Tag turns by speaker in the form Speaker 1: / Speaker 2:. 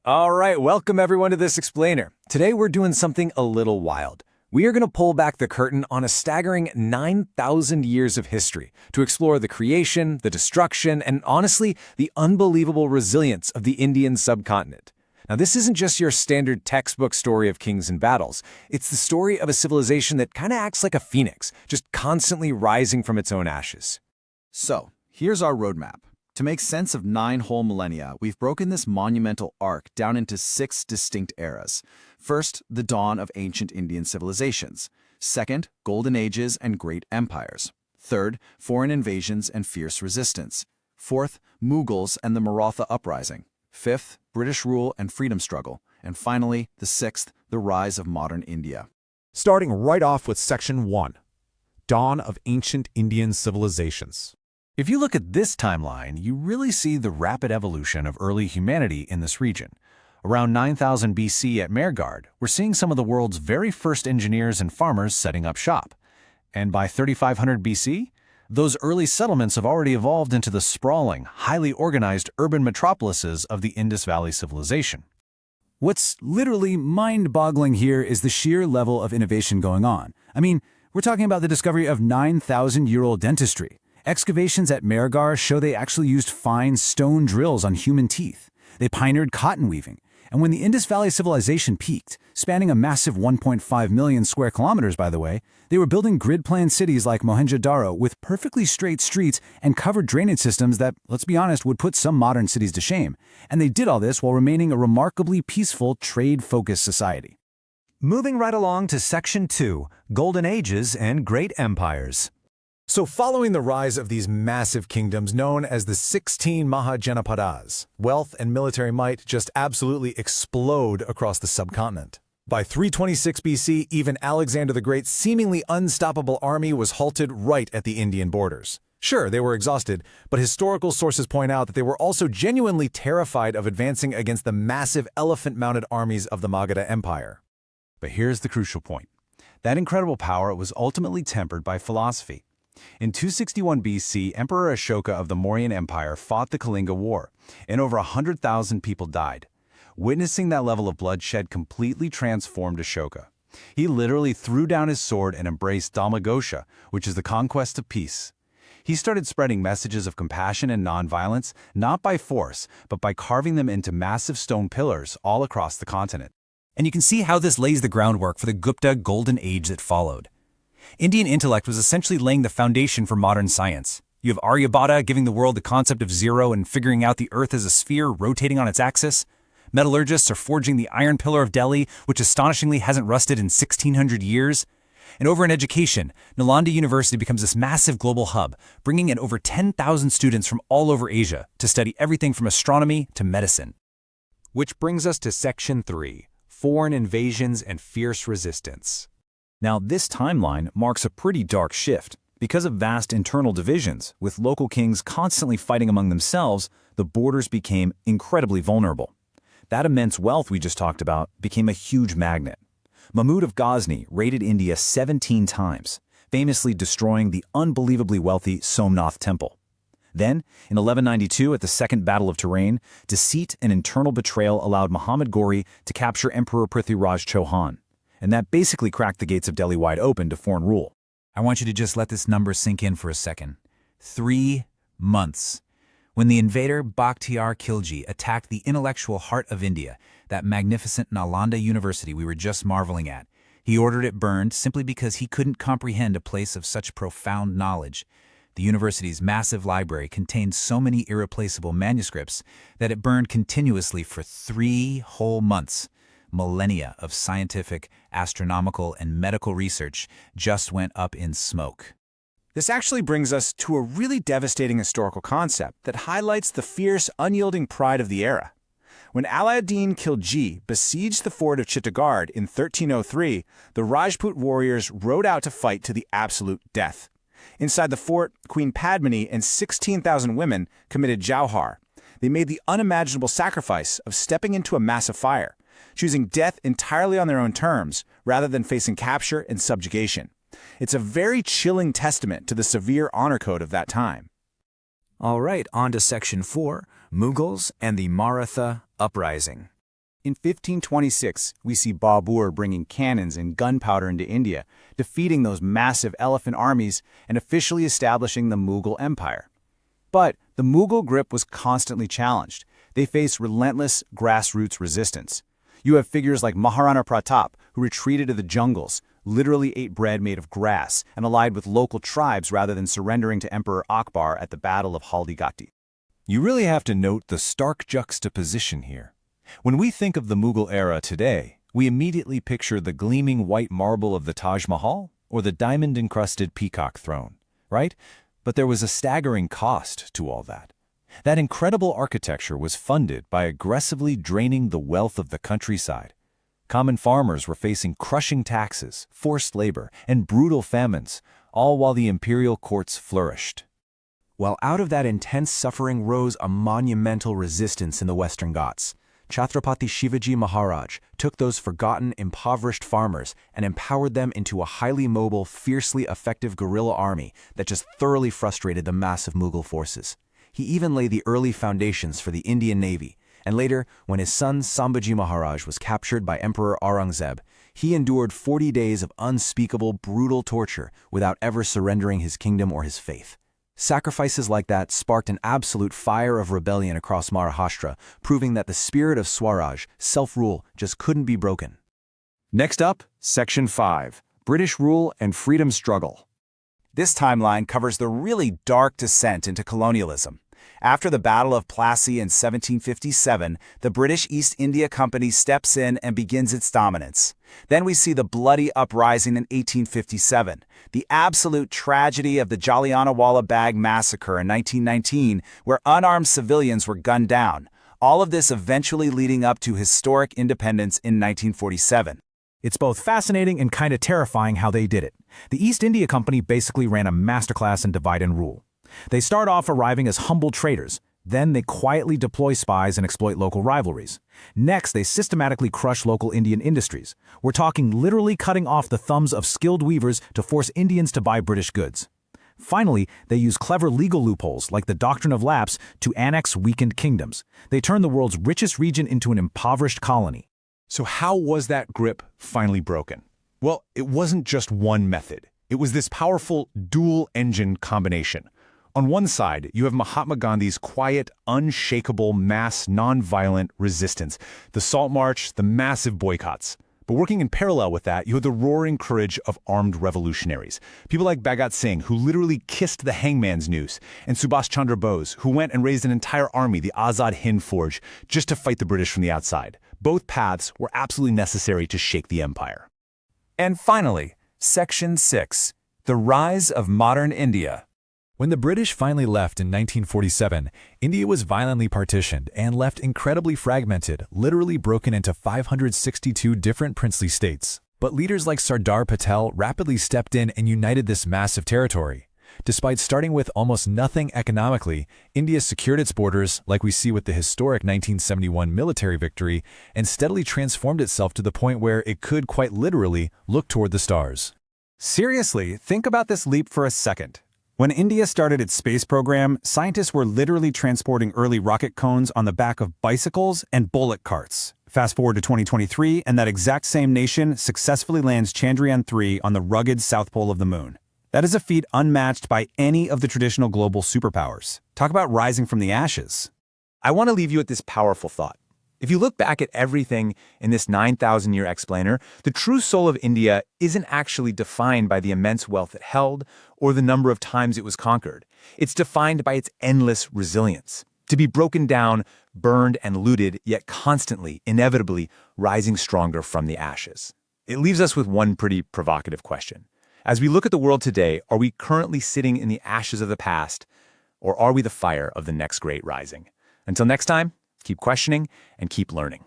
Speaker 1: All right, welcome everyone to this explainer. Today we're doing something a little wild. We are going to pull back the curtain on a staggering 9,000 years of history to explore the creation, the destruction, and honestly, the unbelievable resilience of the Indian subcontinent. Now, this isn't just your standard textbook story of kings and battles. It's the story of a civilization that kind of acts like a phoenix, just constantly rising from its own ashes.
Speaker 2: So, here's our roadmap. To make sense of 9 whole millennia, we've broken this monumental arc down into 6 distinct eras. First, the dawn of ancient Indian civilizations. Second, golden ages and great empires. Third, foreign invasions and fierce resistance. Fourth, Mughals and the Maratha uprising. Fifth, British rule and freedom struggle. And finally, the sixth, the rise of modern India.
Speaker 3: Starting right off with Section 1, Dawn of Ancient Indian Civilizations.
Speaker 1: If you look at this timeline, you really see the rapid evolution of early humanity in this region. Around 9000 BC at Mehrgarh, we're seeing some of the world's very first engineers and farmers setting up shop. And by 3500 BC, those early settlements have already evolved into the sprawling, highly organized urban metropolises of the Indus Valley civilization.
Speaker 4: What's literally mind-boggling here is the sheer level of innovation going on. I mean, we're talking about the discovery of 9,000-year-old dentistry. Excavations at Mehrgarh show they actually used fine stone drills on human teeth. They pioneered cotton weaving. And when the Indus Valley civilization peaked, spanning a massive 1.5 million square kilometers, by the way, they were building grid-planned cities like Mohenjo-Daro with perfectly straight streets and covered drainage systems that, let's be honest, would put some modern cities to shame. And they did all this while remaining a remarkably peaceful, trade-focused society.
Speaker 1: Moving right along to Section 2, Golden Ages and Great Empires.
Speaker 3: So following the rise of these massive kingdoms known as the 16 Mahajanapadas, wealth and military might just absolutely explode across the subcontinent. By 326 BC, even Alexander the Great's seemingly unstoppable army was halted right at the Indian borders. Sure, they were exhausted, but historical sources point out that they were also genuinely terrified of advancing against the massive elephant-mounted armies of the Magadha Empire.
Speaker 1: But here's the crucial point. That incredible power was ultimately tempered by philosophy. In 261 BC, Emperor Ashoka of the Mauryan Empire fought the Kalinga War, and over 100,000 people died. Witnessing that level of bloodshed completely transformed Ashoka. He literally threw down his sword and embraced Dhamma-gosha, which is the conquest of peace. He started spreading messages of compassion and nonviolence, not by force, but by carving them into massive stone pillars all across the continent.
Speaker 4: And you can see how this lays the groundwork for the Gupta Golden Age that followed. Indian intellect was essentially laying the foundation for modern science. You have Aryabhata giving the world the concept of zero and figuring out the Earth as a sphere rotating on its axis. Metallurgists are forging the iron pillar of Delhi, which astonishingly hasn't rusted in 1,600 years. And over in education, Nalanda University becomes this massive global hub, bringing in over 10,000 students from all over Asia to study everything from astronomy to medicine.
Speaker 1: Which brings us to Section 3, Foreign Invasions and Fierce Resistance.
Speaker 4: Now, this timeline marks a pretty dark shift. Because of vast internal divisions, with local kings constantly fighting among themselves, the borders became incredibly vulnerable. That immense wealth we just talked about became a huge magnet. Mahmud of Ghazni raided India 17 times, famously destroying the unbelievably wealthy Somnath Temple. Then, in 1192 at the Second Battle of Touraine, deceit and internal betrayal allowed Muhammad Ghori to capture Emperor Prithviraj Chauhan. And that basically cracked the gates of Delhi wide open to foreign rule. I want you to just let this number sink in for a second. 3 months. When the invader Bakhtiar Khilji attacked the intellectual heart of India, that magnificent Nalanda University we were just marveling at, he ordered it burned simply because he couldn't comprehend a place of such profound knowledge. The university's massive library contained so many irreplaceable manuscripts that it burned continuously for 3 whole months. Millennia of scientific, astronomical, and medical research just went up in smoke.
Speaker 1: This actually brings us to a really devastating historical concept that highlights the fierce, unyielding pride of the era. When Alauddin Khilji besieged the fort of Chittagong in 1303, the Rajput warriors rode out to fight to the absolute death. Inside the fort, Queen Padmini and 16,000 women committed jauhar. They made the unimaginable sacrifice of stepping into a massive fire, choosing death entirely on their own terms, rather than facing capture and subjugation. It's a very chilling testament to the severe honor code of that time.
Speaker 4: All right, on to Section 4, Mughals and the Maratha Uprising.
Speaker 1: In 1526, we see Babur bringing cannons and gunpowder into India, defeating those massive elephant armies and officially establishing the Mughal Empire. But the Mughal grip was constantly challenged. They faced relentless grassroots resistance. You have figures like Maharana Pratap, who retreated to the jungles, literally ate bread made of grass, and allied with local tribes rather than surrendering to Emperor Akbar at the Battle of Haldigati.
Speaker 4: You really have to note the stark juxtaposition here. When we think of the Mughal era today, we immediately picture the gleaming white marble of the Taj Mahal or the diamond-encrusted peacock throne, right? But there was a staggering cost to all that. That incredible architecture was funded by aggressively draining the wealth of the countryside. Common farmers were facing crushing taxes, forced labor, and brutal famines, all while the imperial courts flourished.
Speaker 2: While out of that intense suffering rose a monumental resistance in the Western Ghats. Chhatrapati Shivaji Maharaj took those forgotten, impoverished farmers and empowered them into a highly mobile, fiercely effective guerrilla army that just thoroughly frustrated the massive Mughal forces. He even laid the early foundations for the Indian Navy, and later, when his son Sambhaji Maharaj was captured by Emperor Aurangzeb, he endured 40 days of unspeakable, brutal torture without ever surrendering his kingdom or his faith. Sacrifices like that sparked an absolute fire of rebellion across Maharashtra, proving that the spirit of Swaraj, self-rule, just couldn't be broken.
Speaker 4: Next up, Section 5, British Rule and Freedom Struggle.
Speaker 1: This timeline covers the really dark descent into colonialism. After the Battle of Plassey in 1757, the British East India Company steps in and begins its dominance. Then we see the bloody uprising in 1857, the absolute tragedy of the Jallianwala Bagh massacre in 1919, where unarmed civilians were gunned down. All of this eventually leading up to historic independence in 1947.
Speaker 4: It's both fascinating and kind of terrifying how they did it. The East India Company basically ran a masterclass in divide and rule. They start off arriving as humble traders. Then they quietly deploy spies and exploit local rivalries. Next, they systematically crush local Indian industries. We're talking literally cutting off the thumbs of skilled weavers to force Indians to buy British goods. Finally, they use clever legal loopholes like the doctrine of lapse to annex weakened kingdoms. They turn the world's richest region into an impoverished colony.
Speaker 3: So how was that grip finally broken? Well, it wasn't just one method. It was this powerful dual-engine combination. On one side, you have Mahatma Gandhi's quiet, unshakable, mass, nonviolent resistance, the Salt March, the massive boycotts. But working in parallel with that, you had the roaring courage of armed revolutionaries. People like Bhagat Singh, who literally kissed the hangman's noose, and Subhash Chandra Bose, who went and raised an entire army, the Azad Hind Force, just to fight the British from the outside. Both paths were absolutely necessary to shake the empire.
Speaker 1: And finally, Section 6, the rise of modern India.
Speaker 3: When the British finally left in 1947, India was violently partitioned and left incredibly fragmented, literally broken into 562 different princely states. But leaders like Sardar Patel rapidly stepped in and united this massive territory. Despite starting with almost nothing economically, India secured its borders, like we see with the historic 1971 military victory, and steadily transformed itself to the point where it could quite literally look toward the stars.
Speaker 4: Seriously, think about this leap for a second. When India started its space program, scientists were literally transporting early rocket cones on the back of bicycles and bullock carts. Fast forward to 2023, and that exact same nation successfully lands Chandrayaan-3 on the rugged south pole of the moon. That is a feat unmatched by any of the traditional global superpowers. Talk about rising from the ashes.
Speaker 1: I want to leave you with this powerful thought. If you look back at everything in this 9,000-year explainer, the true soul of India isn't actually defined by the immense wealth it held or the number of times it was conquered. It's defined by its endless resilience. To be broken down, burned, and looted, yet constantly, inevitably, rising stronger from the ashes. It leaves us with one pretty provocative question. As we look at the world today, are we currently sitting in the ashes of the past, or are we the fire of the next great rising? Until next time, keep questioning and keep learning.